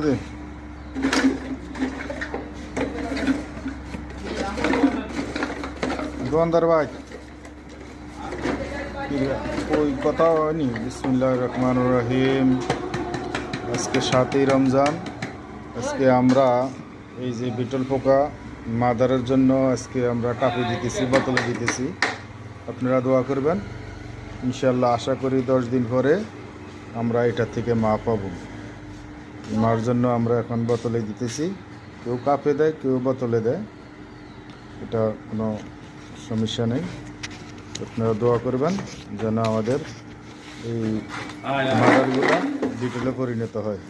দে দোকানদার ভাই ওই কথা হয়নি। বিসমিল্লাহির রহমানির রহিম। আজকে 7ই রমজান। আজকে আমরা এই যে বিটল পোকা মাদারের জন্য আজকে আমরা টাপে দিতেছি, বোতলে দিতেছি। আপনারা দোয়া করবেন, ইনশাল্লাহ। আশা করি 10 দিন পরে আমরা এটা থেকে মা পাবো। মার জন্য আমরা এখন বোতলে দিতেছি। কেউ কাপে দেয়, কেউ বোতলে দেয়, এটা কোনো সমস্যা নেই। আপনারা দোয়া করবেন যেন আমাদের এই মাদারগুলো বিটলে পরিণত হয়।